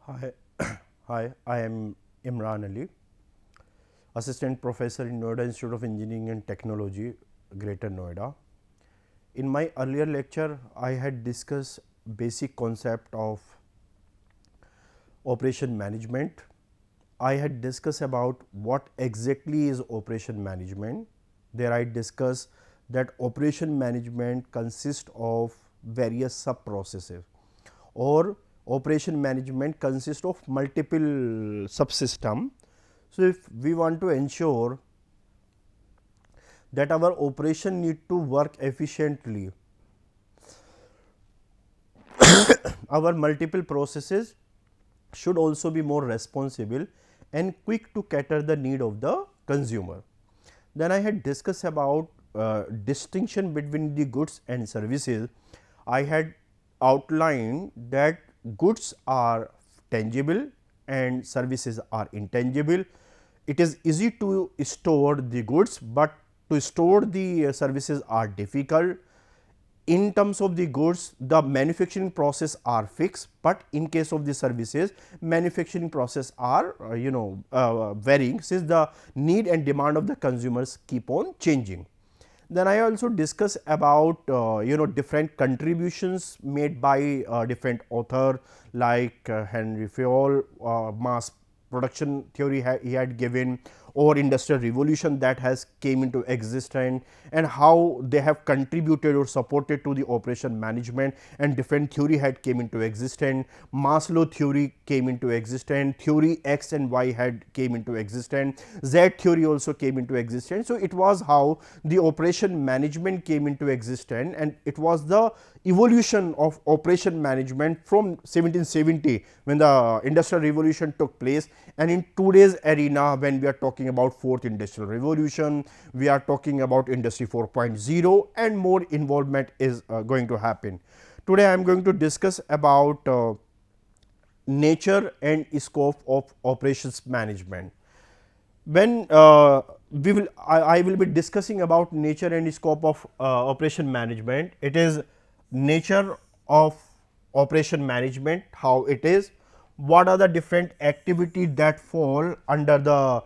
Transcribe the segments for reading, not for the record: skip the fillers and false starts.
Hi, hi. I am Imran Ali, Assistant Professor in Noida Institute of Engineering and Technology, Greater Noida. In my earlier lecture, I had discussed basic concept of operation management. I had discussed about what exactly is operation management. There I discussed that operation management consists of various sub processes, or operation management consists of multiple subsystem. So, if we want to ensure that our operation need to work efficiently, our multiple processes should also be more responsible and quick to cater the need of the consumer. Then I had discussed about distinction between the goods and services. I had outlined that goods are tangible and services are intangible. It is easy to store the goods, but to store the services are difficult. In terms of the goods, the manufacturing process are fixed, but in case of the services, manufacturing process are varying, since the need and demand of the consumers keep on changing. Then I also discuss about different contributions made by different author like Henry Fayol, mass production theory he had given, or industrial revolution that has came into existence, and how they have contributed or supported to the operation management, and different theory had came into existence. Maslow theory came into existence, theory X and Y had came into existence, Z theory also came into existence. So, it was how the operation management came into existence, and it was the evolution of operation management from 1770 when the industrial revolution took place, and in today's arena when we are talking about fourth industrial revolution, we are talking about industry 4.0 and more involvement is going to happen. Today I am going to discuss about nature and scope of operations management. When I will be discussing about nature and scope of operation management. It is nature of operation management, how it is, what are the different activities that fall under the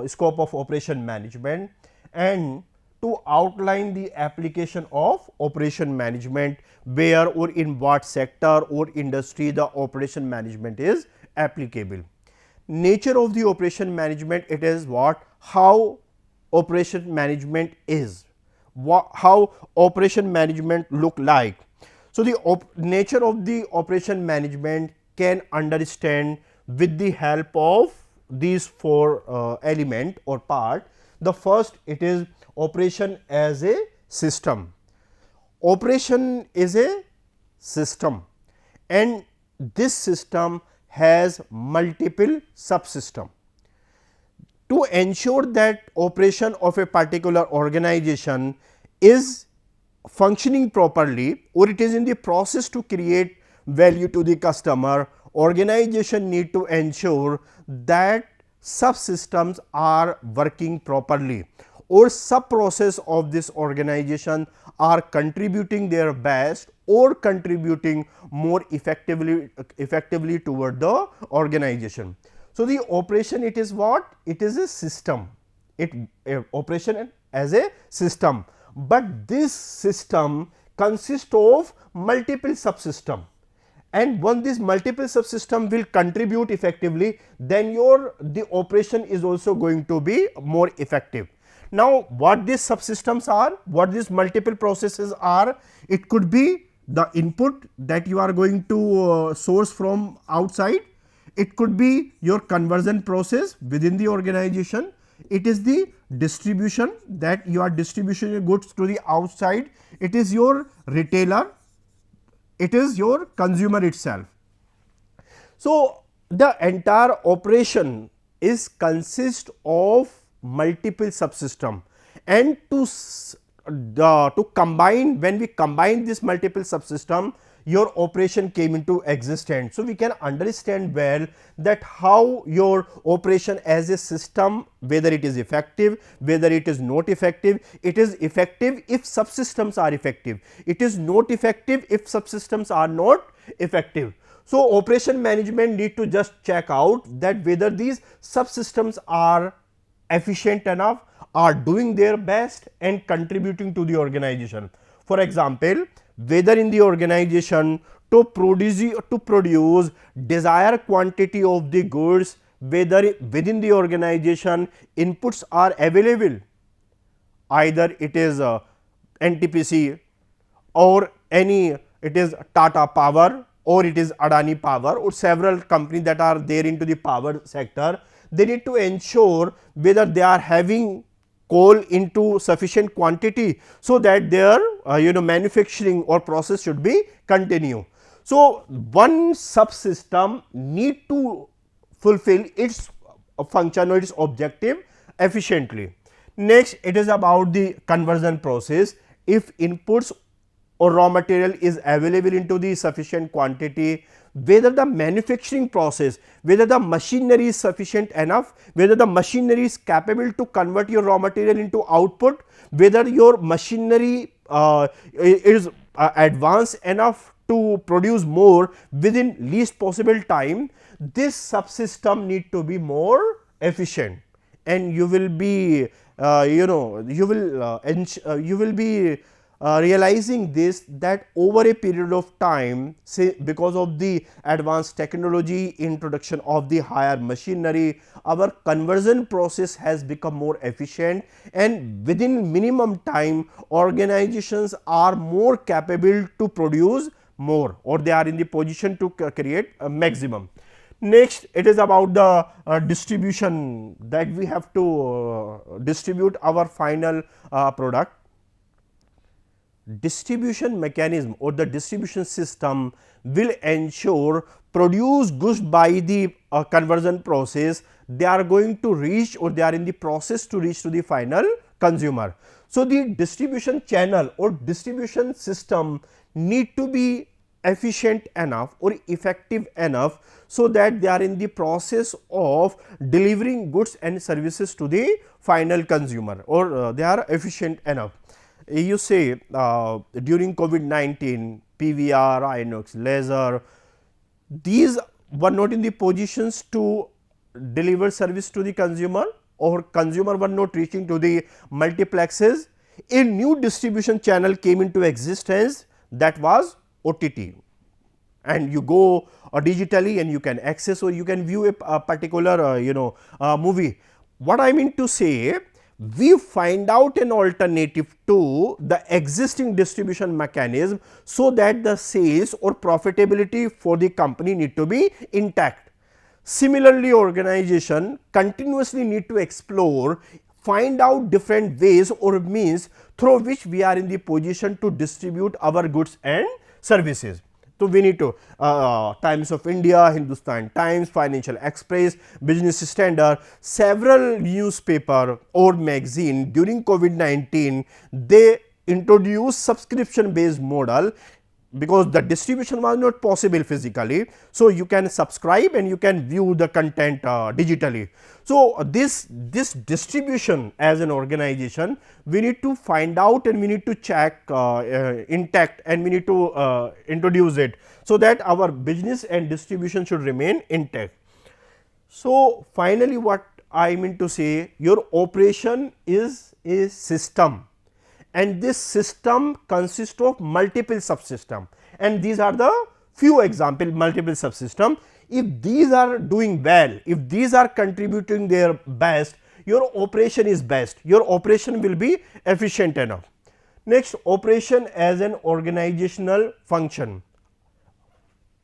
scope of operation management, and to outline the application of operation management, where or in what sector or industry the operation management is applicable. Nature of the operation management, it is what, how operation management is, how operation management look like. So, the nature of the operation management can understand with the help of these four element or part. The first, it is operation as a system. Operation is a system, and this system has multiple subsystem. To ensure that operation of a particular organization is functioning properly, or it is in the process to create value to the customer, organization need to ensure that subsystems are working properly, or sub process of this organization are contributing their best or contributing more effectively toward the organization. So, the operation, it is what? It is a system, it operation as a system, but this system consists of multiple subsystem, and once this multiple subsystem will contribute effectively, then the operation is also going to be more effective. Now, what these subsystems are, what these multiple processes are, it could be the input that you are going to source from outside, it could be your conversion process within the organization, it is the distribution that you are distributing your goods to the outside, it is your retailer, it is your consumer itself. So, the entire operation is consist of multiple subsystem, and to combine, when we combine this multiple subsystem, your operation came into existence. So, we can understand well that how your operation as a system, whether it is effective, whether it is not effective. It is effective if subsystems are effective, it is not effective if subsystems are not effective. So, operation management need to just check out that whether these subsystems are efficient enough, are doing their best and contributing to the organization. For example, whether in the organization to produce desired quantity of the goods, whether within the organization inputs are available, either it is NTPC or any, it is Tata Power or it is Adani Power or several companies that are there into the power sector, they need to ensure whether they are having coal into sufficient quantity, so that their manufacturing or process should be continue. So, one subsystem need to fulfill its function or its objective efficiently. Next, it is about the conversion process. If inputs or raw material is available into the sufficient quantity, whether the manufacturing process, whether the machinery is sufficient enough, whether the machinery is capable to convert your raw material into output, whether your machinery is advanced enough to produce more within least possible time, this subsystem need to be more efficient, and you will be you will be realizing this, that over a period of time, say because of the advanced technology, introduction of the higher machinery, our conversion process has become more efficient, and within minimum time organizations are more capable to produce more, or they are in the position to create a maximum. Next, it is about the distribution, that we have to distribute our final product. Distribution mechanism or the distribution system will ensure produce goods by the conversion process, they are going to reach, or they are in the process to reach to the final consumer. So, the distribution channel or distribution system need to be efficient enough or effective enough, so that they are in the process of delivering goods and services to the final consumer, or they are efficient enough. You say during COVID-19, PVR, Inox, laser, these were not in the positions to deliver service to the consumer, or consumer were not reaching to the multiplexes. A new distribution channel came into existence, that was OTT, and you go digitally and you can access, or you can view a particular movie. What I mean to say, we find out an alternative to the existing distribution mechanism, so that the sales or profitability for the company need to be intact. Similarly, organization continuously need to explore, find out different ways or means through which we are in the position to distribute our goods and services. So, we need to Times of India, Hindustan Times, Financial Express, Business Standard, several newspaper or magazine during COVID-19, they introduced subscription based model, because the distribution was not possible physically. So, you can subscribe and you can view the content digitally. So, this distribution as an organization, we need to find out and we need to check intact, and we need to introduce it, so that our business and distribution should remain intact. So, finally, what I mean to say, your operation is a system, and this system consists of multiple subsystem, and these are the few example multiple subsystem. If these are doing well, if these are contributing their best, your operation is best, your operation will be efficient enough. Next, operation as an organizational function.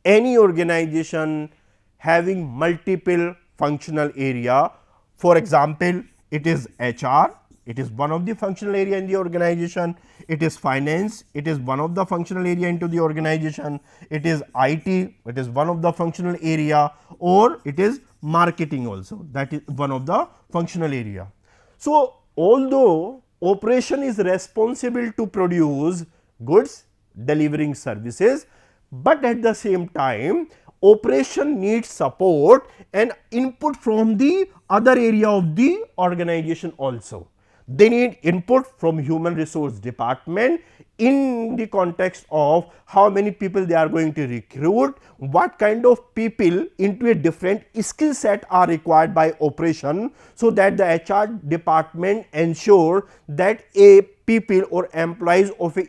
Any organization having multiple functional area, for example, it is HR, it is one of the functional area in the organization, it is finance, it is one of the functional area into the organization, it is IT, it is one of the functional area, or it is marketing also, that is one of the functional area. So, although operation is responsible to produce goods, delivering services, but at the same time operation needs support and input from the other area of the organization also. They need input from human resource department, in the context of how many people they are going to recruit, what kind of people into a different skill set are required by operation, so that the HR department ensure that a people or employees of a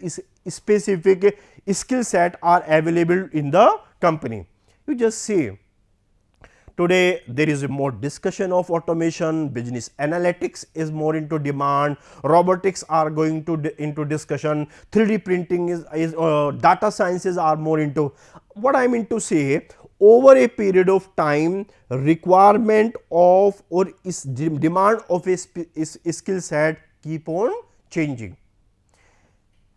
specific skill set are available in the company. You just see, today there is a more discussion of automation, business analytics is more into demand, robotics are going to into discussion, 3D printing is data sciences are more into. What I mean to say, over a period of time, requirement of or is demand of a skill set keep on changing,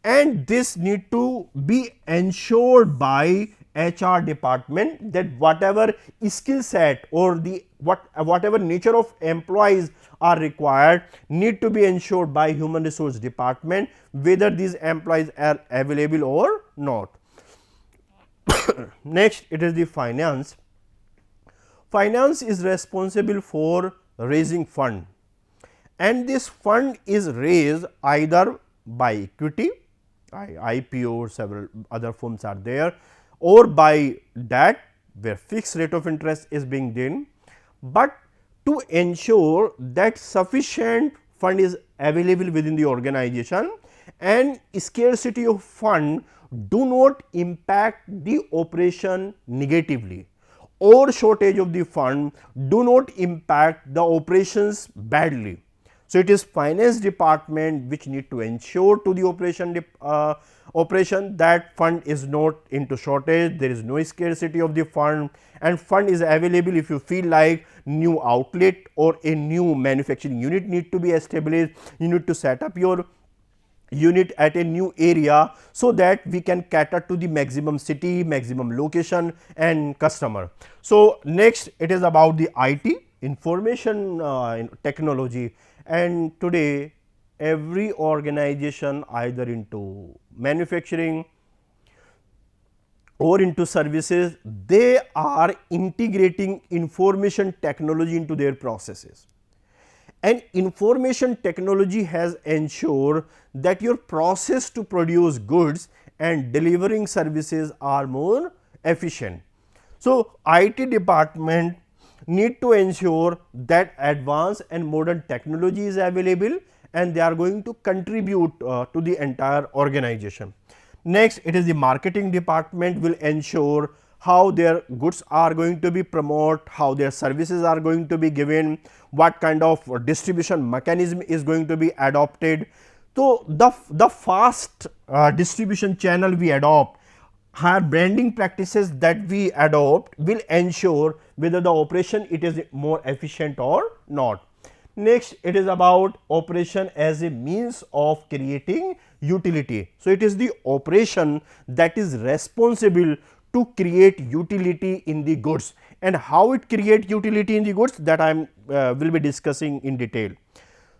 and this need to be ensured by HR department that whatever skill set or the whatever nature of employees are required need to be ensured by human resource department, whether these employees are available or not. Next, it is the finance. Finance is responsible for raising fund, and this fund is raised either by equity, IPO, several other forms are there, or by debt where fixed rate of interest is being done. But to ensure that sufficient fund is available within the organization and scarcity of fund do not impact the operation negatively, or shortage of the fund do not impact the operations badly. So, it is finance department which need to ensure to the operation that fund is not into shortage, there is no scarcity of the fund, and fund is available. If you feel like new outlet or a new manufacturing unit need to be established, you need to set up your unit at a new area, so that we can cater to the maximum city, maximum location and customer. So, next it is about the IT, information technology, and today every organization either into manufacturing or into services, they are integrating information technology into their processes. And information technology has ensured that your process to produce goods and delivering services are more efficient. So, IT department need to ensure that advanced and modern technology is available, and they are going to contribute to the entire organization. Next, it is the marketing department will ensure how their goods are going to be promoted, how their services are going to be given, what kind of distribution mechanism is going to be adopted. So, the fast distribution channel we adopt, higher branding practices that we adopt will ensure whether the operation it is more efficient or not. Next, it is about operation as a means of creating utility. So, it is the operation that is responsible to create utility in the goods, and how it create utility in the goods, that I am will be discussing in detail.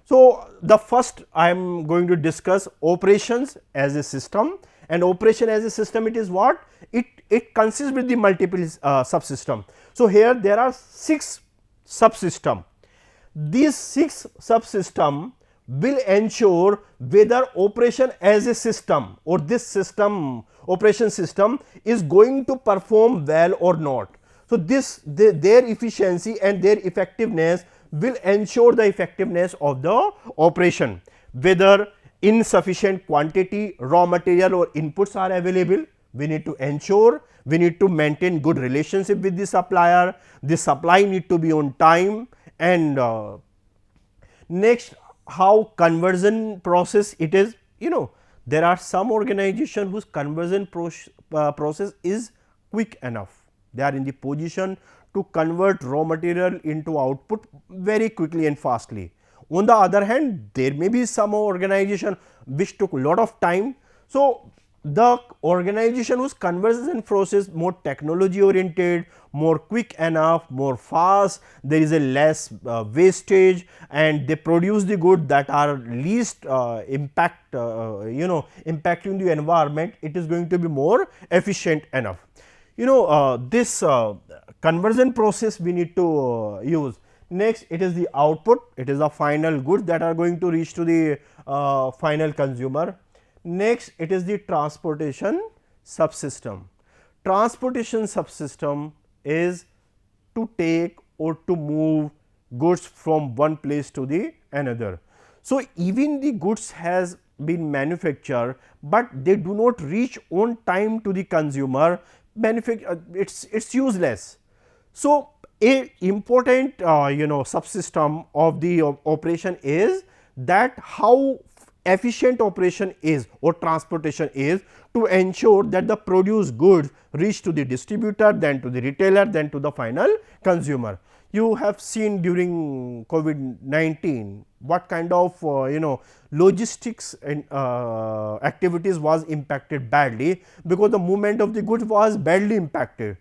So, the first I am going to discuss operations as a system, and operation as a system, it is what? It consists with the multiple subsystem. So, here there are 6 subsystem. These 6 subsystem will ensure whether operation as a system or this system operation system is going to perform well or not. So, their efficiency and their effectiveness will ensure the effectiveness of the operation, whether insufficient quantity raw material or inputs are available. We need to ensure, we need to maintain good relationship with the supplier, the supply need to be on time, and next, how conversion process it is. There are some organization whose conversion process is quick enough. They are in the position to convert raw material into output very quickly and fastly. On the other hand, there may be some organization which took a lot of time. So, the organization whose conversion process more technology oriented, more quick enough, more fast, there is a less wastage, and they produce the good that are least impacting the environment, it is going to be more efficient enough. This conversion process we need to use. Next, it is the output, it is the final goods that are going to reach to the final consumer. Next, it is the transportation subsystem. Transportation subsystem is to take or to move goods from one place to the another. So, even the goods has been manufactured, but they do not reach on time to the consumer, it's useless. So, a important subsystem of the operation is that how efficient operation is or transportation is to ensure that the produced goods reach to the distributor, then to the retailer, then to the final consumer. You have seen during COVID-19 what kind of logistics and activities was impacted badly, because the movement of the goods was badly impacted.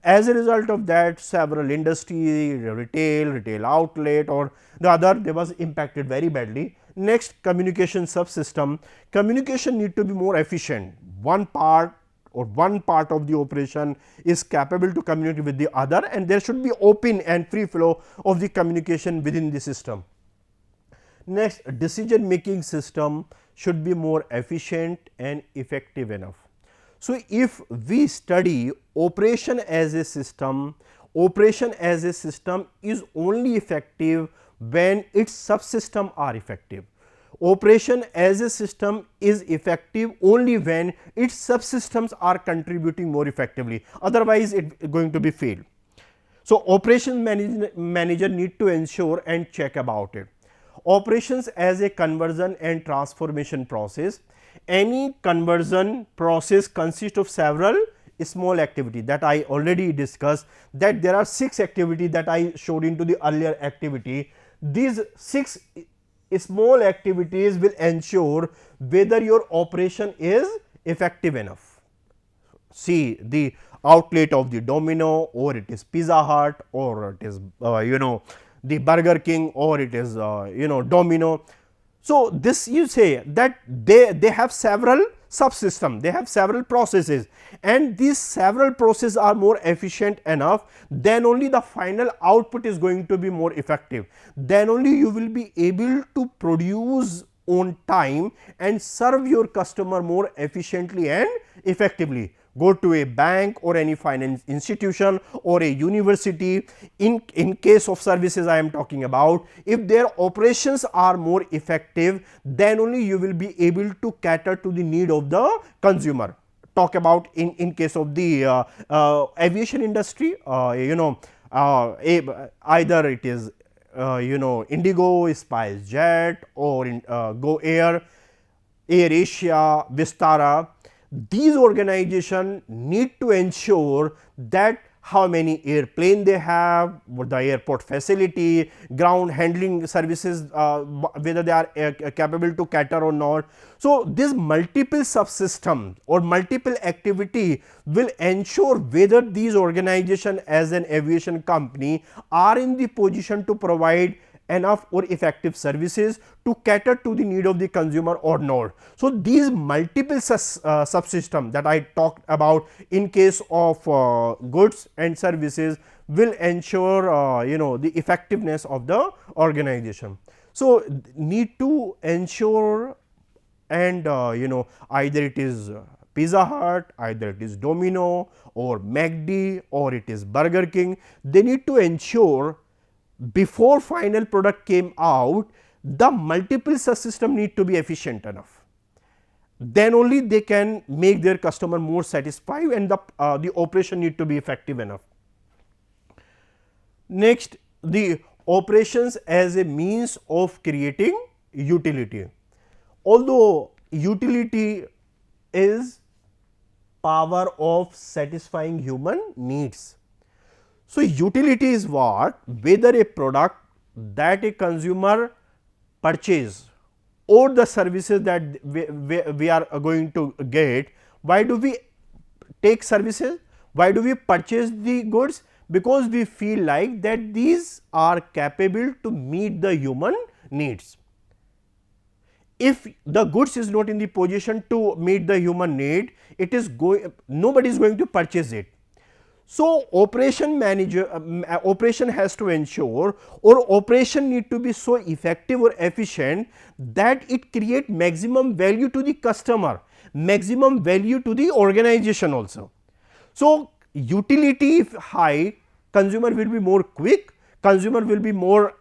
As a result of that, several industry, retail outlet or the other, they was impacted very badly. Next, communication subsystem. Communication need to be more efficient. One part of the operation is capable to communicate with the other, and there should be open and free flow of the communication within the system. Next, decision making system should be more efficient and effective enough. So, if we study operation as a system is only effective when its subsystem are effective. Operation as a system is effective only when its subsystems are contributing more effectively, otherwise it is going to be failed. So, operations manager need to ensure and check about it. Operations as a conversion and transformation process. Any conversion process consists of several small activity that I already discussed, that there are 6 activities that I showed into the earlier activity. These 6 small activities will ensure whether your operation is effective enough. See the outlet of the Domino, or it is Pizza Hut, or it is the Burger King, or it is Domino. So, this you say that they have several subsystems, they have several processes, and these several processes are more efficient enough, then only the final output is going to be more effective. Then only you will be able to produce on time and serve your customer more efficiently and effectively. Go to a bank or any finance institution or a university, in case of services I am talking about, if their operations are more effective, then only you will be able to cater to the need of the consumer. Talk about in case of the aviation industry, either it is Indigo, SpiceJet, or Go Air, Air Asia, Vistara. These organizations need to ensure that how many airplane they have, what the airport facility, ground handling services, whether they are capable to cater or not. So, this multiple subsystem or multiple activity will ensure whether these organizations as an aviation company are in the position to provide enough or effective services to cater to the need of the consumer or not. So, these multiple subsystems that I talked about in case of goods and services will ensure the effectiveness of the organization. So, need to ensure, and either it is Pizza Hut, either it is Domino or McD, or it is Burger King, they need to ensure before final product came out, the multiple subsystem need to be efficient enough. Then only they can make their customer more satisfied, and the operation need to be effective enough. Next, the operations as a means of creating utility. Although utility is power of satisfying human needs. So, utility is what? Whether a product that a consumer purchase or the services that we are going to get. Why do we take services? Why do we purchase the goods? Because we feel like that these are capable to meet the human needs. If the goods is not in the position to meet the human need, it is nobody is going to purchase it. So, operation manager operation has to ensure, or operation need to be so effective or efficient that it create maximum value to the customer, maximum value to the organization also. So, utility if high, consumer will be more quick, consumer will be more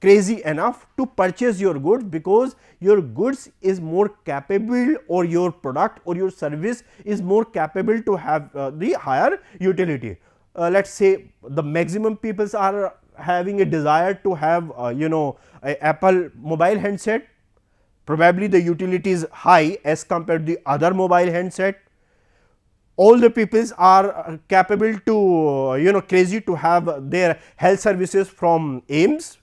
crazy enough to purchase your goods, because your goods is more capable, or your product or your service is more capable to have the higher utility. Let us say the maximum people are having a desire to have a Apple mobile handset, probably the utility is high as compared to the other mobile handset. All the peoples are capable to crazy to have their health services from AIIMS.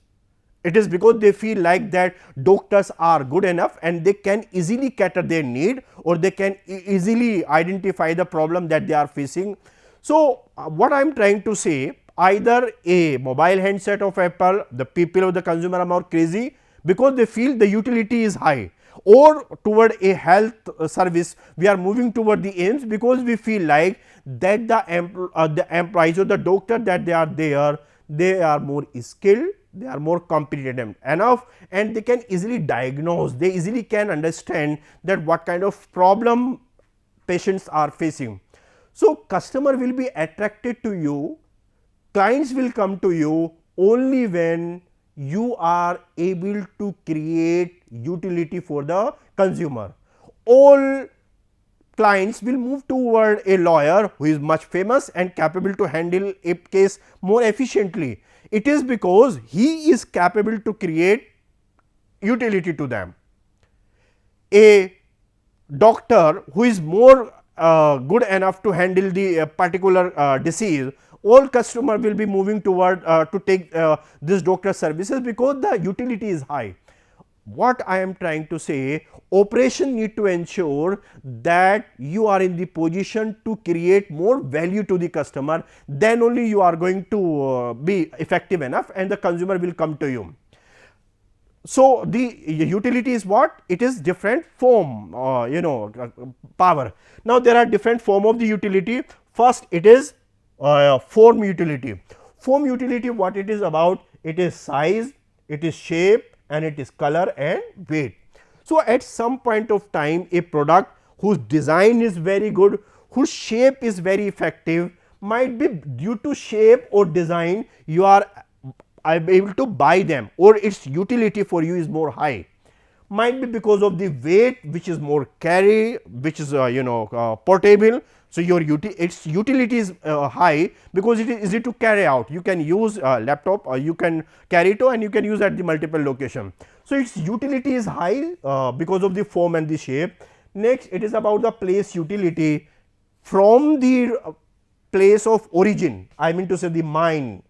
It is because they feel like that doctors are good enough and they can easily cater their need, or they can easily identify the problem that they are facing. So, what I am trying to say, either a mobile handset of Apple, the people or the consumer are more crazy because they feel the utility is high, or toward a health service we are moving toward the AIIMS because we feel like that the employees or the doctor that they are there, they are more skilled, they are more competent enough, and they can easily diagnose, they easily can understand that what kind of problem patients are facing. So, customer will be attracted to you, clients will come to you only when you are able to create utility for the consumer. All clients will move toward a lawyer who is much famous and capable to handle a case more efficiently. It is because he is capable to create utility to them. A doctor who is more good enough to handle the particular disease, all customer will be moving toward to take this doctor services because the utility is high. What I am trying to say, operation need to ensure that you are in the position to create more value to the customer, then only you are going to be effective enough and the consumer will come to you. So, the utility is what? It is different form power. Now, there are different form of the utility. First, it is form utility. Form utility, what it is about? It is size, it is shape, and it is color and weight. So, at some point of time, a product whose design is very good, whose shape is very effective, might be due to shape or design you are able to buy them, or its utility for you is more high. Might be because of the weight which is more carry, which is portable. So, its utility is high because it is easy to carry out. You can use laptop, or you can carry it and you can use at the multiple location. So, its utility is high because of the form and the shape. Next, it is about the place utility from the place of origin, I mean to say the mine,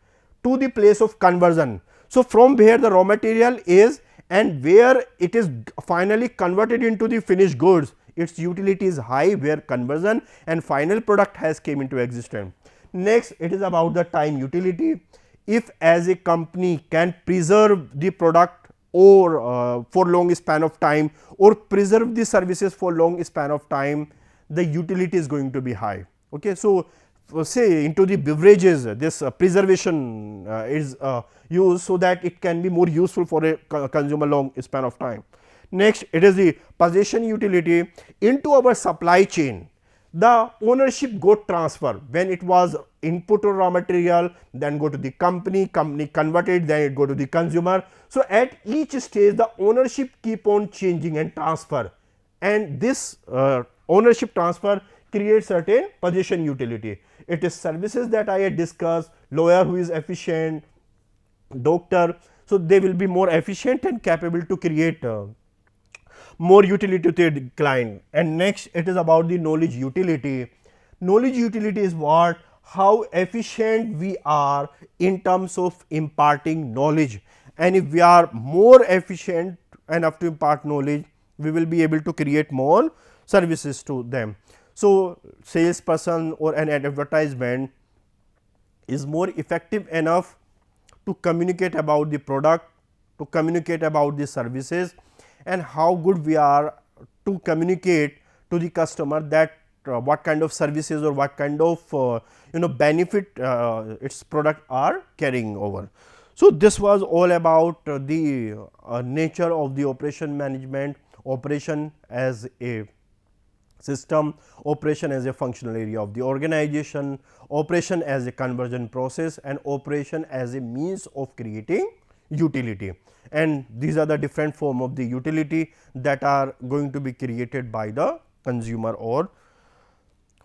to the place of conversion. So, from where the raw material is and where it is finally converted into the finished goods, its utility is high, where conversion and final product has came into existence. Next, it is about the time utility. If as a company can preserve the product or for long span of time, or preserve the services for long span of time, the utility is going to be high. Okay. So, say into the beverages, this preservation is used so that it can be more useful for a consumer long span of time. Next, it is the possession utility. Into our supply chain, the ownership got transfer when it was input or raw material, then go to the company, company converted, then it go to the consumer. So, at each stage the ownership keep on changing and transfer, and this ownership transfer creates certain possession utility. It is services that I had discussed, lawyer who is efficient, doctor. So, they will be more efficient and capable to create more utility to the client. And next, it is about the knowledge utility. Knowledge utility is what? How efficient we are in terms of imparting knowledge, and if we are more efficient enough to impart knowledge, we will be able to create more services to them. So, salesperson or an advertisement is more effective enough to communicate about the product, to communicate about the services, and how good we are to communicate to the customer that what kind of services or what kind of benefit its product are carrying over. So, this was all about the nature of the operation management, operation as a system, operation as a functional area of the organization, operation as a conversion process, and operation as a means of creating utility. And these are the different form of the utility that are going to be created by the consumer or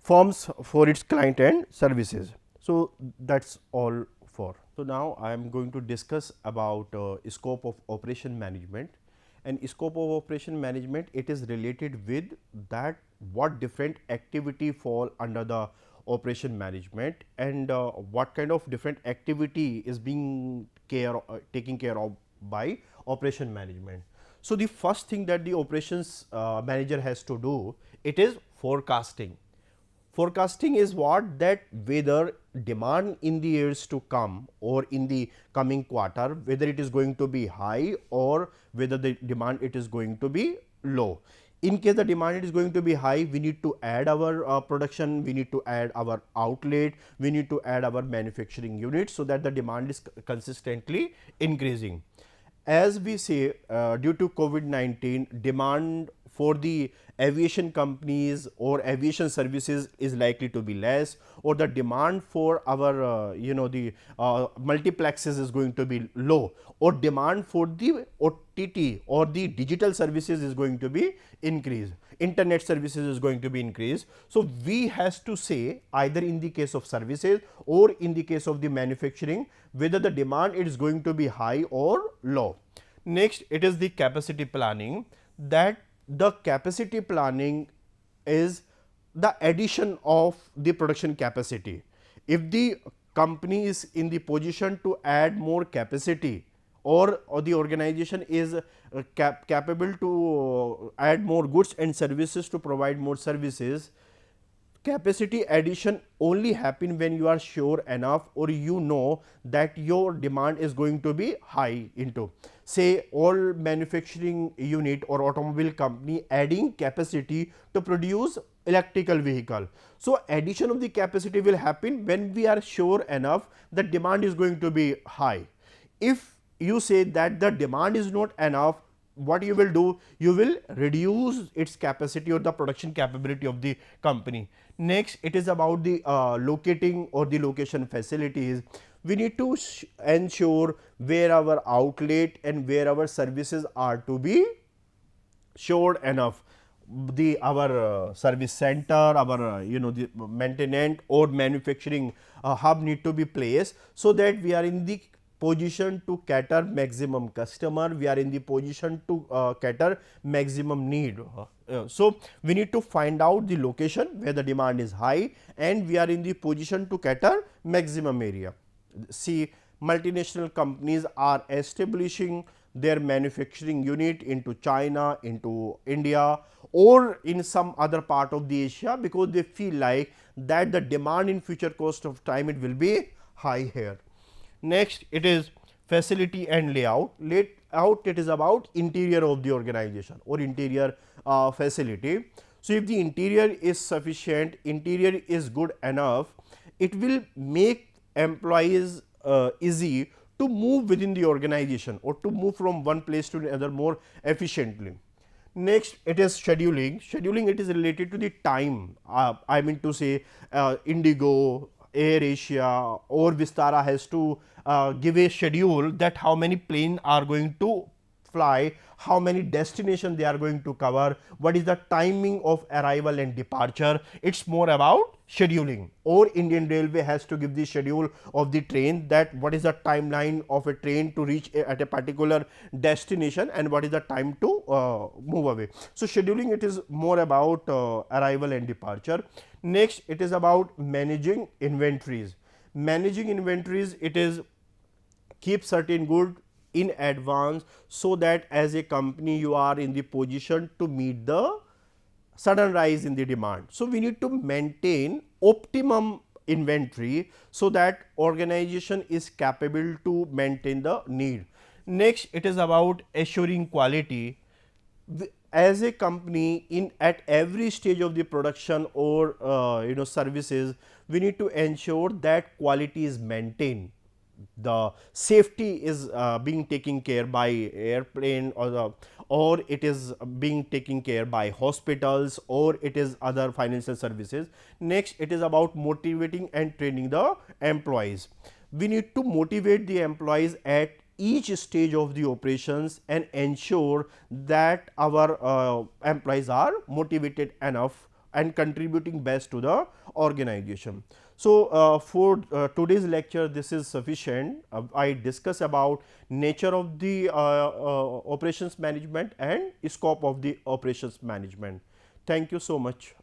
firms for its client and services. So, that is all for. So, now I am going to discuss about scope of operation management. And scope of operation management, it is related with that what different activity fall under the operation management, and what kind of different activity is being taken care of by operation management. So, the first thing that the operations manager has to do, it is forecasting. Forecasting is what, that whether demand in the years to come or in the coming quarter, whether it is going to be high or whether the demand it is going to be low. In case the demand is going to be high, we need to add our production, we need to add our outlet, we need to add our manufacturing units, so that the demand is consistently increasing. As we say, due to COVID-19, demand for the aviation companies or aviation services is likely to be less, or the demand for our the multiplexes is going to be low, or demand for the OTT or the digital services is going to be increased, internet services is going to be increased. So, we has to say, either in the case of services or in the case of the manufacturing, whether the demand is going to be high or low. Next, it is the capacity planning, that the capacity planning is the addition of the production capacity. If the company is in the position to add more capacity, or the organization is capable to add more goods and services to provide more services, capacity addition only happen when you are sure enough, or that your demand is going to be high into. Say, all manufacturing unit or automobile company adding capacity to produce electrical vehicle. So, addition of the capacity will happen when we are sure enough that demand is going to be high. If you say that the demand is not enough, what you will do? You will reduce its capacity or the production capability of the company. Next, it is about the locating or the location facilities. We need to ensure where our outlet and where our services are to be sure enough. Our service center, our the maintenance or manufacturing hub need to be placed, so that we are in the position to cater maximum customer, we are in the position to cater maximum need. So, we need to find out the location where the demand is high and we are in the position to cater maximum area. See, multinational companies are establishing their manufacturing unit into China, into India, or in some other part of the Asia, because they feel like that the demand in future cost of time it will be high here. Next, it is facility and layout. Layout, it is about interior of the organization or interior facility. So, if the interior is sufficient, interior is good enough, it will make employees easy to move within the organization or to move from one place to another more efficiently. Next, it is scheduling. Scheduling, it is related to the time. I mean to say, Indigo, Air Asia or Vistara has to give a schedule that how many planes are going to fly, how many destinations they are going to cover, what is the timing of arrival and departure. It is more about scheduling. Or Indian Railway has to give the schedule of the train, that what is the timeline of a train to reach at a particular destination and what is the time to move away. So, scheduling, it is more about arrival and departure. Next, it is about managing inventories. Managing inventories, it is keep certain good in advance, so that as a company you are in the position to meet the sudden rise in the demand. So, we need to maintain optimum inventory, so that organization is capable to maintain the need. Next, it is about assuring quality. as a company, in at every stage of the production or services, we need to ensure that quality is maintained, the safety is being taken care by airplane, or it is being taken care by hospitals, or it is other financial services. Next, it is about motivating and training the employees. We need to motivate the employees at each stage of the operations and ensure that our employees are motivated enough and contributing best to the organization. So, for today's lecture, this is sufficient. I discuss about nature of the operations management and scope of the operations management. Thank you so much.